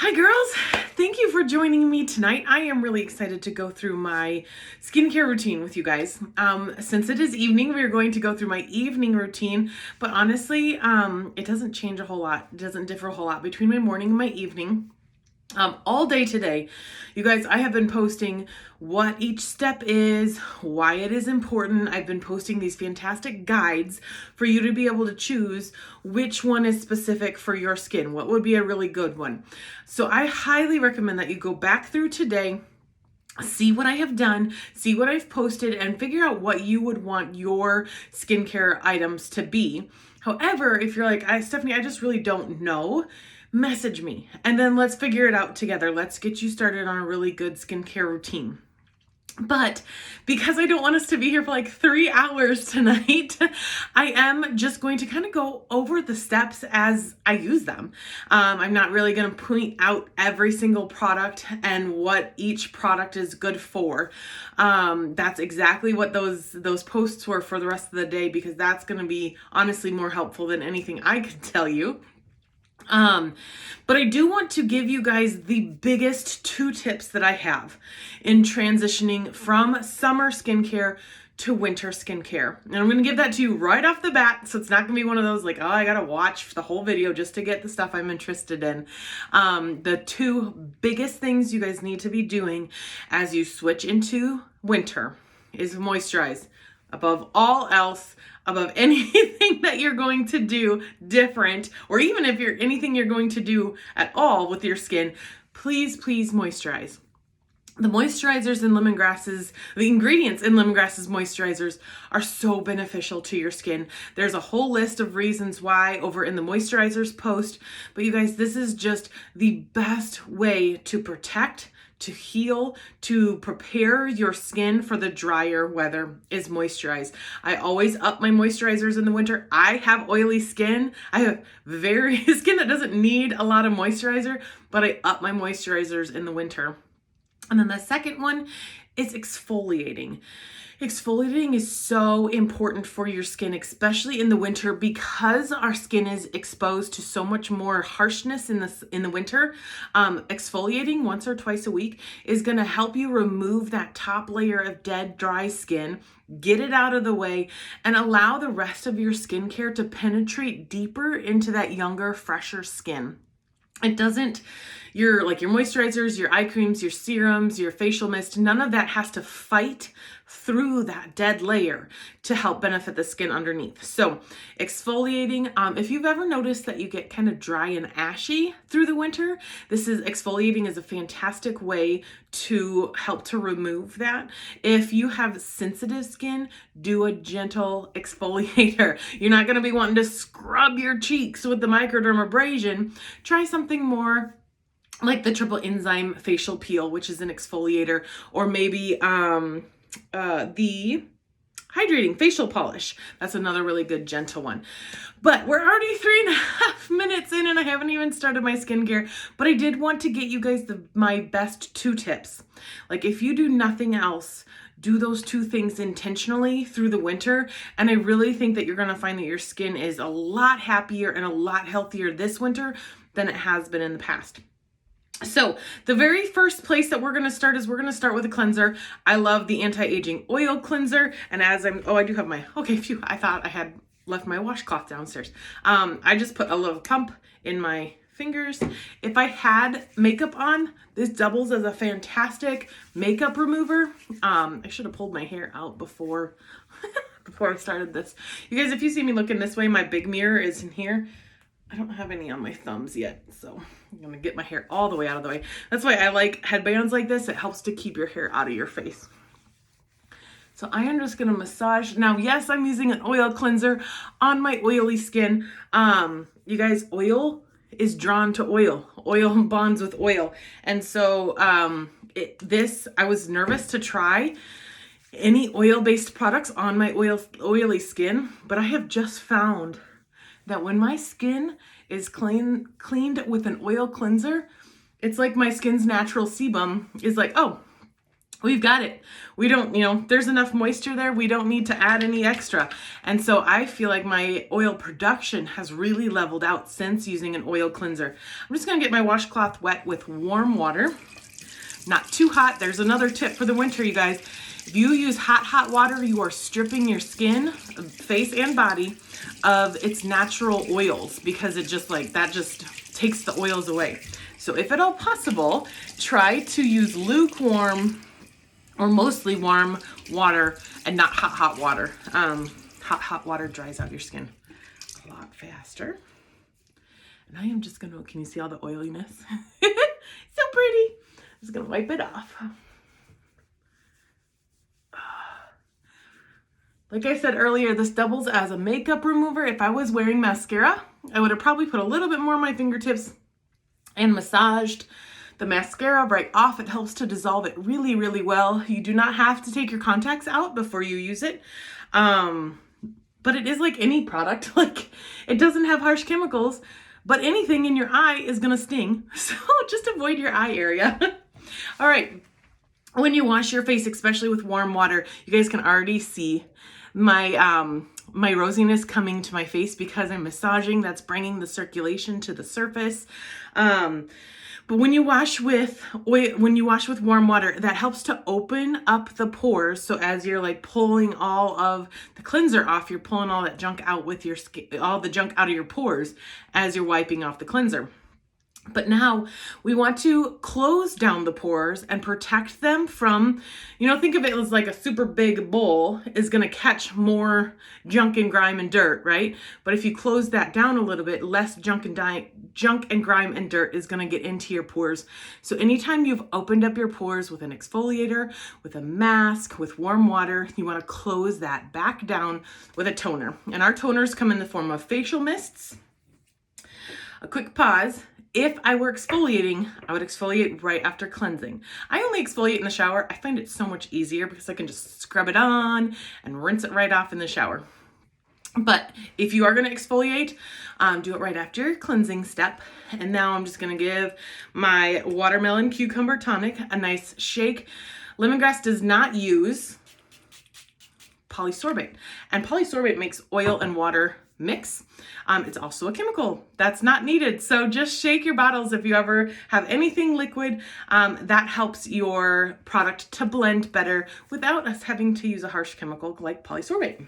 Hi girls, thank you for joining me tonight. I am really excited to go through my skincare routine with you guys. Since it is evening, we are going to go through my evening routine, but honestly, it doesn't change a whole lot. It doesn't differ a whole lot between my morning and my evening. All day today, you guys, I have been posting what each step is, why it is important. I've been posting these fantastic guides for you to be able to choose which one is specific for your skin, what would be a really good one. So I highly recommend that you go back through today, see what I have done, see what I've posted, and figure out what you would want your skincare items to be. However, if you're like, Stephanie, I just really don't know, message me and then let's figure it out together. Let's get you started on a really good skincare routine. But because I don't want us to be here for like 3 hours tonight, I am just going to kind of go over the steps as I use them. I'm not really going to point out every single product and what each product is good for. That's exactly what those posts were for the rest of the day, because that's going to be honestly more helpful than anything I could tell you. But I do want to give you guys the biggest 2 tips that I have in transitioning from summer skincare to winter skincare. And I'm going to give that to you right off the bat. So it's not going to be one of those like, oh, I got to watch the whole video just to get the stuff I'm interested in. The 2 biggest things you guys need to be doing as you switch into winter is moisturize. Above all else, above anything that you're going to do different, or even if you're anything you're going to do at all with your skin, please moisturize. The moisturizers in lemongrasses, the ingredients in lemongrasses moisturizers are so beneficial to your skin. There's a whole list of reasons why over in the moisturizers post, but you guys, this is just the best way to protect, to heal, to prepare your skin for the drier weather is moisturize. I always up my moisturizers in the winter. I have oily skin. I have very skin that doesn't need a lot of moisturizer, but I up my moisturizers in the winter. And then the second one is exfoliating. Exfoliating is so important for your skin, especially in the winter, because our skin is exposed to so much more harshness in the winter. Exfoliating once or twice a week is going to help you remove that top layer of dead, dry skin, get it out of the way, and allow the rest of your skincare to penetrate deeper into that younger, fresher skin. It doesn't, your moisturizers, your eye creams, your serums, your facial mist, none of that has to fight through that dead layer to help benefit the skin underneath. So exfoliating, if you've ever noticed that you get kind of dry and ashy through the winter, exfoliating is a fantastic way to help to remove that. If you have sensitive skin, do a gentle exfoliator. You're not going to be wanting to scrub your cheeks with the microdermabrasion. Try something more like the triple enzyme facial peel, which is an exfoliator, or maybe the hydrating facial polish. That's another really good gentle one. But we're already 3.5 minutes in and I haven't even started my skincare, but I did want to get you guys my best 2 tips. Like, if you do nothing else, do those 2 things intentionally through the winter. And I really think that you're going to find that your skin is a lot happier and a lot healthier this winter than it has been in the past. So the very first place that we're going to start is we're going to start with a cleanser. I love the anti-aging oil cleanser. And I do have I thought I had left my washcloth downstairs. I just put a little pump in my fingers. If I had makeup on, this doubles as a fantastic makeup remover. I should have pulled my hair out before I started this. You guys, if you see me looking this way, my big mirror is in here. I don't have any on my thumbs yet, so I'm going to get my hair all the way out of the way. That's why I like headbands like this. It helps to keep your hair out of your face. So I am just going to massage. Now, yes, I'm using an oil cleanser on my oily skin. You guys, oil is drawn to oil. Oil bonds with oil. And so I was nervous to try any oil-based products on my oily skin, but I have just found that when my skin is cleaned with an oil cleanser, it's like my skin's natural sebum is like, oh, we've got it. We don't, there's enough moisture there. We don't need to add any extra. And so I feel like my oil production has really leveled out since using an oil cleanser. I'm just gonna get my washcloth wet with warm water, not too hot. There's another tip for the winter, you guys. If you use hot water, you are stripping your skin, face and body, of its natural oils, because it just that just takes the oils away. So if at all possible, try to use lukewarm or mostly warm water and not hot water. Hot water dries out your skin a lot faster. And I am just gonna, can you see all the oiliness? So pretty. I'm just gonna wipe it off. Like I said earlier, this doubles as a makeup remover. If I was wearing mascara, I would have probably put a little bit more on my fingertips and massaged the mascara right off. It helps to dissolve it really, really well. You do not have to take your contacts out before you use it. But it is like any product. Like, it doesn't have harsh chemicals, but anything in your eye is gonna sting. So just avoid your eye area. All right, when you wash your face, especially with warm water, you guys can already see my my rosiness coming to my face because I'm massaging. That's bringing the circulation to the surface. But when you wash with warm water, that helps to open up the pores. So as you're like pulling all of the cleanser off, you're pulling all that junk out with your skin, all the junk out of your pores as you're wiping off the cleanser. But now we want to close down the pores and protect them from, think of it as like a super big bowl is going to catch more junk and grime and dirt, right? But if you close that down a little bit, less junk and grime and dirt is going to get into your pores. So anytime you've opened up your pores with an exfoliator, with a mask, with warm water, you want to close that back down with a toner. And our toners come in the form of facial mists. A quick pause. If I were exfoliating, I would exfoliate right after cleansing. I only exfoliate in the shower. I find it so much easier because I can just scrub it on and rinse it right off in the shower. But if you are going to exfoliate, do it right after your cleansing step. And now I'm just going to give my watermelon cucumber tonic a nice shake. Lemongrass does not use polysorbate, and polysorbate makes oil and water mix. It's also a chemical that's not needed. So just shake your bottles if you ever have anything liquid. That helps your product to blend better without us having to use a harsh chemical like polysorbate.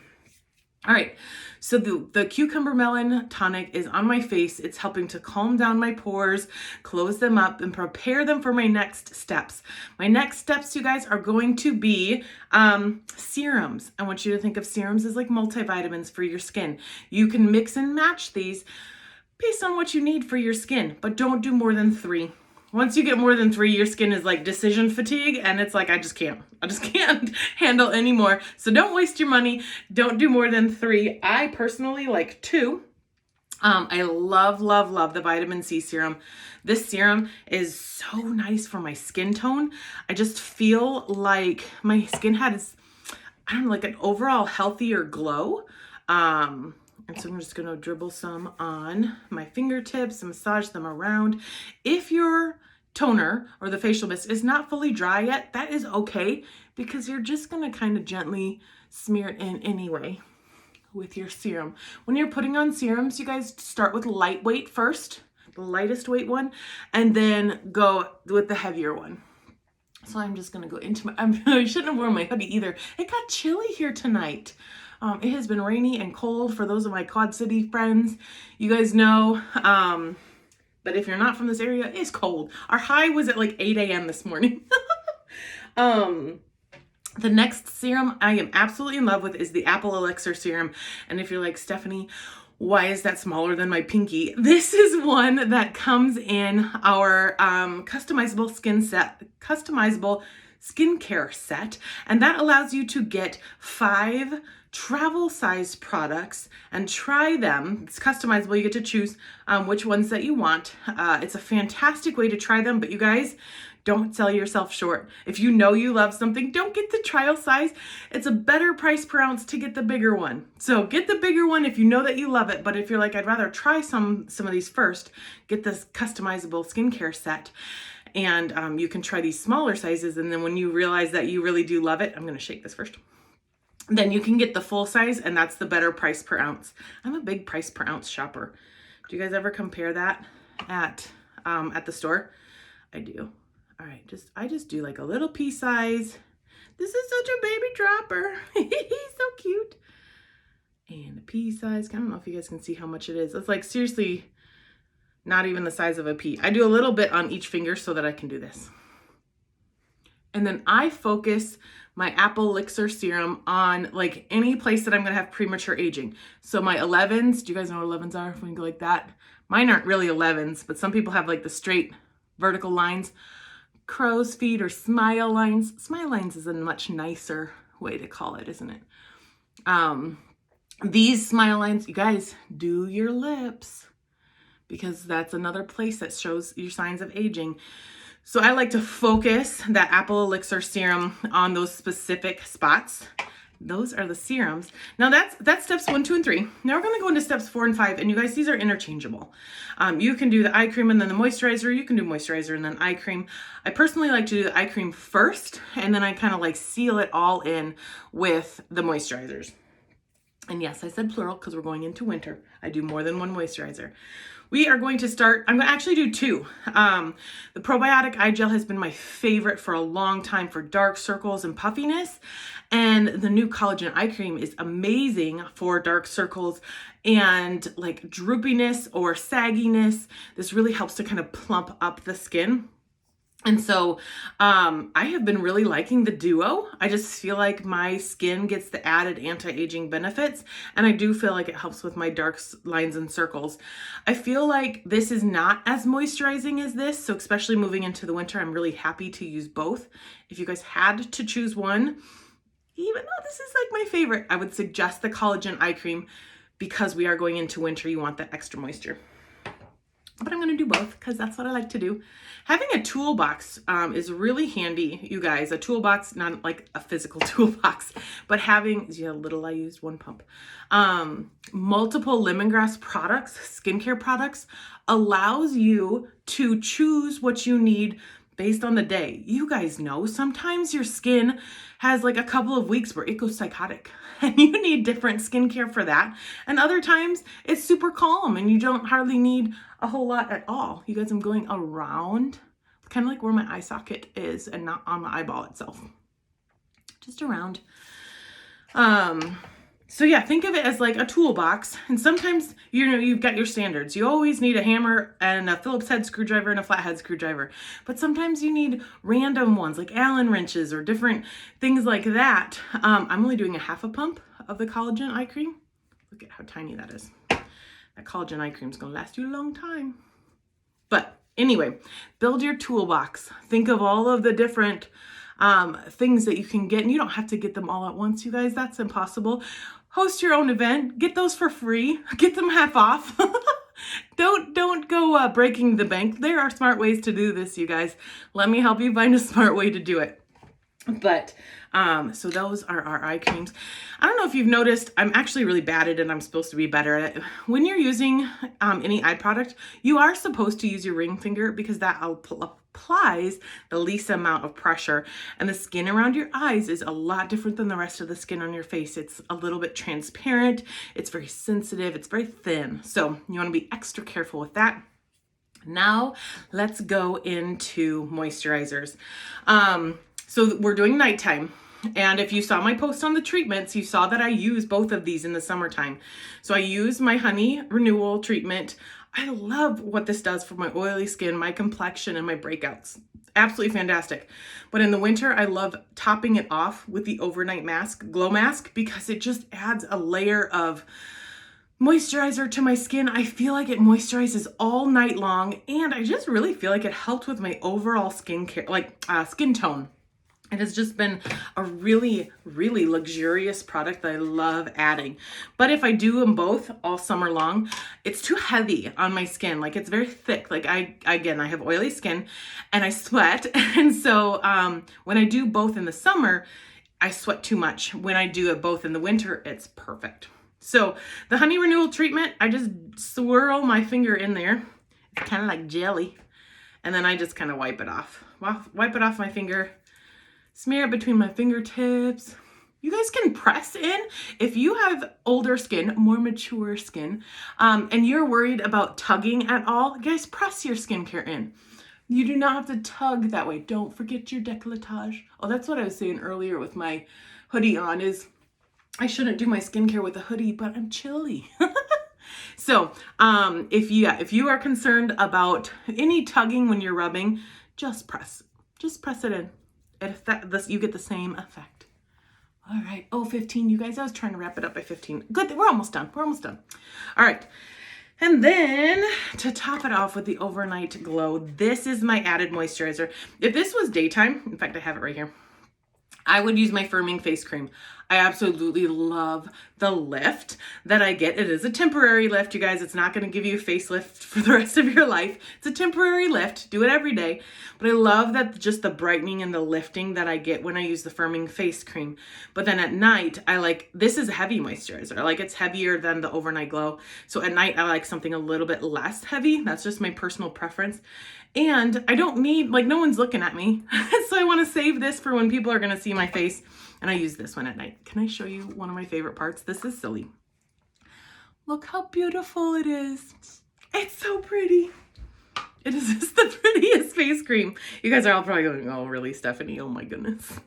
All right, so the cucumber melon tonic is on my face. It's helping to calm down my pores, close them up, and prepare them for my next steps. My next steps, you guys, are going to be serums. I want you to think of serums as like multivitamins for your skin. You can mix and match these based on what you need for your skin, but don't do more than 3. Once you get more than 3, your skin is like decision fatigue, and it's like, I just can't handle anymore. So don't waste your money. Don't do more than 3. I personally like 2. I love the vitamin C serum. This serum is so nice for my skin tone. I just feel like my skin has, like an overall healthier glow. And so I'm just going to dribble some on my fingertips and massage them around. If your toner or the facial mist is not fully dry yet, that is okay, because you're just going to kind of gently smear it in anyway with your serum. When you're putting on serums, you guys start with lightweight first, the lightest weight one, and then go with the heavier one. So I'm just going to go into my, I shouldn't have worn my hoodie either. It got chilly here tonight. It has been rainy and cold for those of my Quad City friends. You guys know, but if you're not from this area, it's cold. Our high was at like 8 a.m. this morning. The next serum I am absolutely in love with is the Apple Elixir serum. And if you're like, Stephanie, why is that smaller than my pinky? This is one that comes in our customizable skincare set, and that allows you to get 5 travel size products and try them. It's customizable. You get to choose which ones that you want. It's a fantastic way to try them, but you guys, don't sell yourself short. If you know you love something, don't get the trial size. It's a better price per ounce to get the bigger one. So get the bigger one if you know that you love it. But if you're like, I'd rather try some of these first, get this customizable skincare set. And you can try these smaller sizes. And then when you realize that you really do love it, I'm going to shake this first. Then you can get the full size, and that's the better price per ounce. I'm a big price per ounce shopper. Do you guys ever compare that at the store? I do. All right, I just do like a little pea size. This is such a baby dropper. He's so cute. And a pea size. I don't know if you guys can see how much it is. It's like seriously not even the size of a pea. I do a little bit on each finger so that I can do this. And then I focus my Apple Elixir serum on like any place that I'm gonna have premature aging. So my 11s, do you guys know what 11s are? When you go like that. Mine aren't really 11s, but some people have like the straight vertical lines. Crow's feet or smile lines. Smile lines is a much nicer way to call it, isn't it? These smile lines, you guys, do your lips because that's another place that shows your signs of aging. So I like to focus that Apple Elixir serum on those specific spots. Those are the serums. Now that's steps 1, 2, and 3. Now we're going to go into steps 4 and 5. And you guys, these are interchangeable. You can do the eye cream and then the moisturizer. You can do moisturizer and then eye cream. I personally like to do the eye cream first, and then I kind of like seal it all in with the moisturizers. And yes, I said plural because we're going into winter. I do more than one moisturizer. We are going to start, I'm going to actually do 2. The probiotic eye gel has been my favorite for a long time for dark circles and puffiness. And the new collagen eye cream is amazing for dark circles and like droopiness or sagginess. This really helps to kind of plump up the skin. And so I have been really liking the duo. I just feel like my skin gets the added anti-aging benefits, and I do feel like it helps with my dark lines and circles. I feel like this is not as moisturizing as this, so especially moving into the winter, I'm really happy to use both. If you guys had to choose one, even though this is like my favorite, I would suggest the collagen eye cream because we are going into winter. You want that extra moisture. But I'm going to do both because that's what I like to do. Having a toolbox is really handy, you guys. A toolbox, not like a physical toolbox, but having, see how little I used, 1 pump. Multiple lemongrass products, skincare products, allows you to choose what you need based on the day. You guys know sometimes your skin has like a couple of weeks where it goes psychotic and you need different skincare for that. And other times it's super calm and you don't hardly need a whole lot at all. You guys, I'm going around kind of like where my eye socket is and not on the eyeball itself. Just around. So yeah, think of it as like a toolbox. And sometimes, you know, you've got your standards. You always need a hammer and a Phillips head screwdriver and a flathead screwdriver. But sometimes you need random ones like Allen wrenches or different things like that. I'm only doing a 1/2 pump of the collagen eye cream. Look at how tiny that is. That collagen eye cream is going to last you a long time. But anyway, build your toolbox. Think of all of the different things that you can get, and you don't have to get them all at once, you guys. That's impossible. Host your own event. Get those for free. Get them half off. Don't go breaking the bank. There are smart ways to do this, you guys. Let me help you find a smart way to do it. But so those are our eye creams. I don't know if you've noticed, I'm actually really bad at it and I'm supposed to be better at it. When you're using any eye product, you are supposed to use your ring finger because that applies the least amount of pressure. And the skin around your eyes is a lot different than the rest of the skin on your face. It's a little bit transparent. It's very sensitive. It's very thin. So you want to be extra careful with that. Now let's go into moisturizers. So we're doing nighttime. And if you saw my post on the treatments, you saw that I use both of these in the summertime. So I use my Honey Renewal treatment. I love what this does for my oily skin, my complexion, and my breakouts. Absolutely fantastic. But in the winter, I love topping it off with the overnight mask, glow mask, because it just adds a layer of moisturizer to my skin. I feel like it moisturizes all night long, and I just really feel like it helped with my overall skincare, like skin tone. It has just been a really, really luxurious product that I love adding. But if I do them both all summer long, it's too heavy on my skin. Like, it's very thick. Like, I have oily skin and I sweat. And so when I do both in the summer, I sweat too much. When I do it both in the winter, it's perfect. So the honey renewal treatment, I just swirl my finger in there. It's kind of like jelly. And then I just kind of wipe it off. Wipe it off my finger. Smear it between my fingertips. You guys can press in. If you have older skin, more mature skin, and you're worried about tugging at all, guys, press your skincare in. You do not have to tug that way. Don't forget your décolletage. Oh, that's what I was saying earlier with my hoodie on, is I shouldn't do my skincare with a hoodie, but I'm chilly. So if you are concerned about any tugging when you're rubbing, just press it in. You get the same effect. All right. Oh, 15, you guys. I was trying to wrap it up by 15. Good. We're almost done. All right. And then to top it off with the Overnight Glow, this is my added moisturizer. If this was daytime, in fact, I have it right here, I would use my firming face cream. I absolutely love the lift that I get. It is a temporary lift, you guys. It's not going to give you a facelift for the rest of your life. It's a temporary lift. Do it every day. But I love that, just the brightening and the lifting that I get when I use the firming face cream. But then at night, this is a heavy moisturizer. Like, it's heavier than the Overnight Glow. So at night, I like something a little bit less heavy. That's just my personal preference. And I don't need, no one's looking at me. So I want to save this for when people are going to see my face. And I use this one at night. Can I show you one of my favorite parts? This is silly. Look how beautiful it is. It's so pretty. It is just the prettiest face cream. You guys are all probably going, oh, really, Stephanie? Oh my goodness.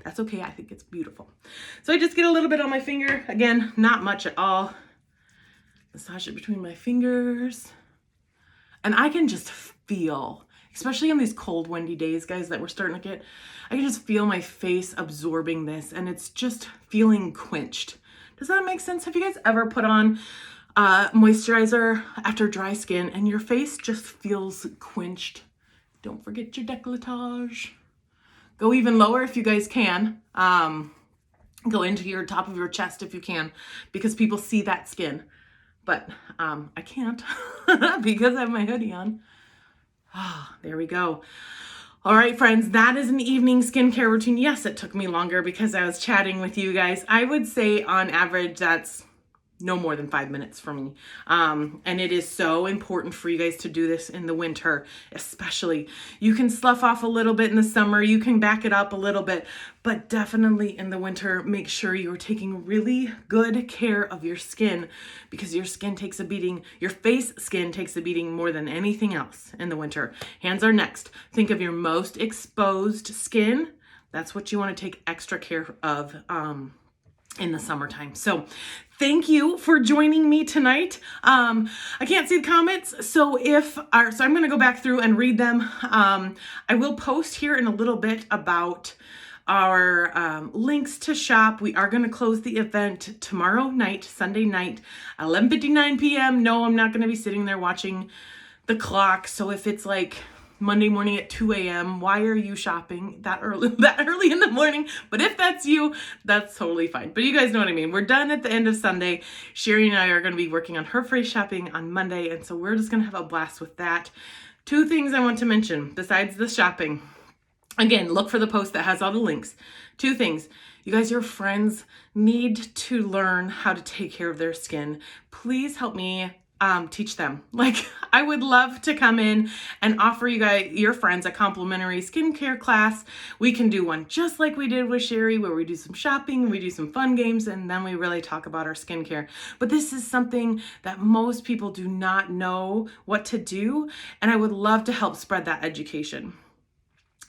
That's okay. I think it's beautiful. So I just get a little bit on my finger. Again, not much at all. Massage it between my fingers. And I can just feel, especially on these cold, windy days, guys, that we're starting to get, I can just feel my face absorbing this, and it's just feeling quenched. Does that make sense? Have you guys ever put on moisturizer after dry skin and your face just feels quenched? Don't forget your décolletage. Go even lower if you guys can. Go into your top of your chest if you can, because people see that skin. But I can't because I have my hoodie on. Ah, there we go. All right, friends, that is an evening skincare routine. Yes, it took me longer because I was chatting with you guys. I would say on average, that's no more than 5 minutes for me. And it is so important for you guys to do this in the winter, especially. You can slough off a little bit in the summer. You can back it up a little bit, but definitely in the winter, make sure you're taking really good care of your skin, because your skin takes a beating. Your face skin takes a beating more than anything else in the winter. Hands are next. Think of your most exposed skin. That's what you want to take extra care of in the summertime. So thank you for joining me tonight. I can't see the comments, so I'm going to go back through and read them. I will post here in a little bit about our links to shop. We are going to close the event tomorrow night, Sunday night, 11:59 p.m. No, I'm not going to be sitting there watching the clock. So if it's like Monday morning at 2 a.m. Why are you shopping that early in the morning? But if that's you, that's totally fine. But you guys know what I mean. We're done at the end of Sunday. Cheri and I are going to be working on her free shopping on Monday. And so we're just going to have a blast with that. 2 things I want to mention besides the shopping. Again, look for the post that has all the links. 2 things. You guys, your friends need to learn how to take care of their skin. Please help me teach them. I would love to come in and offer you guys, your friends, a complimentary skincare class. We can do one just like we did with Cheri, where we do some shopping, we do some fun games, and then we really talk about our skincare. But this is something that most people do not know what to do, and I would love to help spread that education.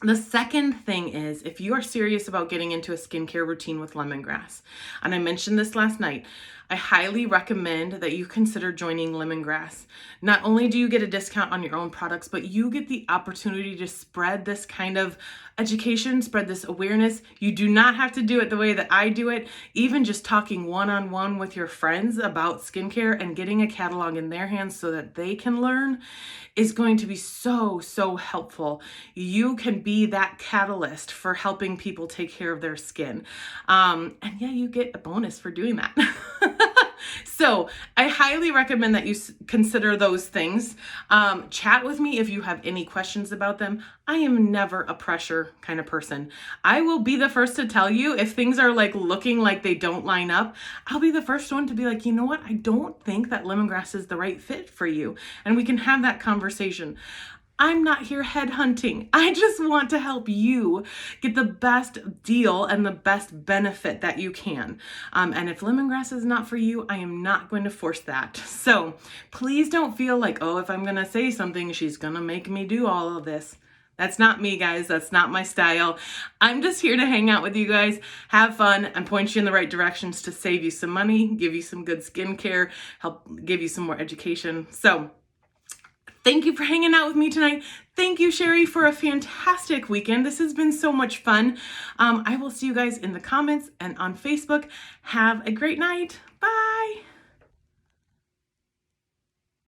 The second thing is, if you are serious about getting into a skincare routine with Lemongrass, and I mentioned this last night, I highly recommend that you consider joining Lemongrass. Not only do you get a discount on your own products, but you get the opportunity to spread this kind of education, spread this awareness. You do not have to do it the way that I do it. Even just talking one-on-one with your friends about skincare and getting a catalog in their hands so that they can learn is going to be so helpful. You can be that catalyst for helping people take care of their skin. And yeah, you get a bonus for doing that. So I highly recommend that you consider those things. Chat with me if you have any questions about them. I am never a pressure kind of person. I will be the first to tell you if things are like looking like they don't line up. I'll be the first one to be like, you know what? I don't think that lemongrass is the right fit for you. And we can have that conversation. I'm not here headhunting. I just want to help you get the best deal and the best benefit that you can. And if lemongrass is not for you, I am not going to force that. So please don't feel like, oh, if I'm going to say something, she's going to make me do all of this. That's not me, guys. That's not my style. I'm just here to hang out with you guys, have fun, and point you in the right directions to save you some money, give you some good skincare, help give you some more education. So thank you for hanging out with me tonight. Thank you, Cheri, for a fantastic weekend. This has been so much fun. I will see you guys in the comments and on Facebook. Have a great night. Bye.